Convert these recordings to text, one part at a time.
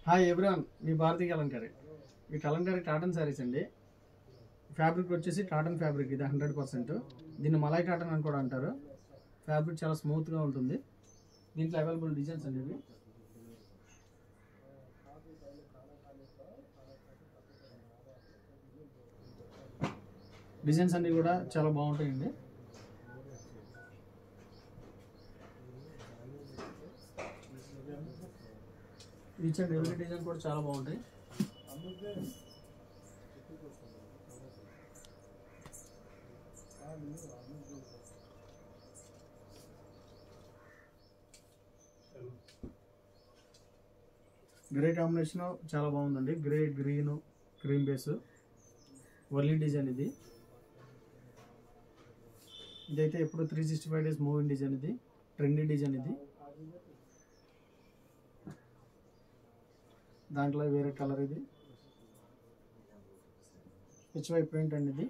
Hi everyone, మీ భారతీయ కలంకారీ. ఈ Kalamkari cotton saris అండి. Fabric వచ్చేసి కాటన్ ఫ్యాబ్రిక్, ఇది 100%. దీన్ని మలై కాటన్ అని కూడా అంటారు. ఫ్యాబ్రిక్ చాలా స్మూత్గా ఉంటుంది. దీంట్లో అవైలబుల్ డిజైన్స్ అనేవి డిజైన్స్ అన్నీ కూడా చాలా బాగుంటాయండి. ఈచ్ అండ్ ఎవ్రీ డిజైన్ కూడా చాలా బాగుంటాయి. గ్రే కాంబినేషన్ చాలా బాగుందండి. Grey, green, cream base, Warli design ఇది. ఇదైతే ఎప్పుడు 365 డేస్ మూవింగ్ డిజైన్, ఇది ట్రెండీ డిజైన్. ఇది దాంట్లో వేరే కలర్, ఇది హెచ్వై ప్రింట్ అండి. ఇది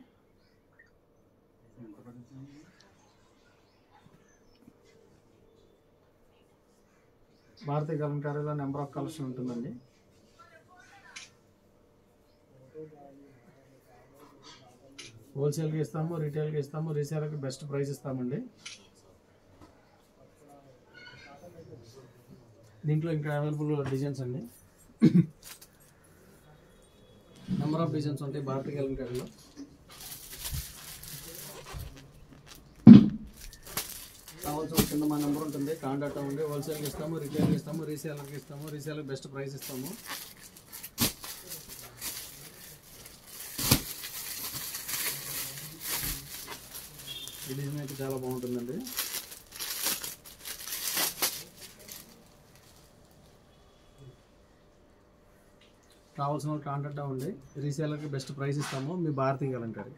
భారతీయ కలంకారీలో నెంబర్ ఆఫ్ కలెక్షన్ ఉంటుందండి. హోల్సేల్కి ఇస్తాము, రీటైల్కి ఇస్తాము, రీసేల్కి బెస్ట్ ప్రైస్ ఇస్తామండి. దీంట్లో ఇంకా అవైలబుల్ డిజైన్స్ అండి. నెంబర్ ఆఫ్ డిజైన్స్ ఉంటాయి భారతీయ కలంకారీలో. కావాల్సిన కింద మా నెంబర్ ఉంటుంది, కాంటాక్ట్ అవ్వండి. హోల్సేల్కి ఇస్తాము, రీటైల్కి ఇస్తాము, రీసేలర్కి ఇస్తాము, రీసేల్కి బెస్ట్ ప్రైస్ ఇస్తాము. ఈ డిజైన్ అయితే చాలా బాగుంటుందండి. కావాల్సిన వాళ్ళు కాంటాక్ట్ అవ్వండి. రీసేలర్కి బెస్ట్ ప్రైస్ ఇస్తాము. మీ భారతీయ కలంకారీ.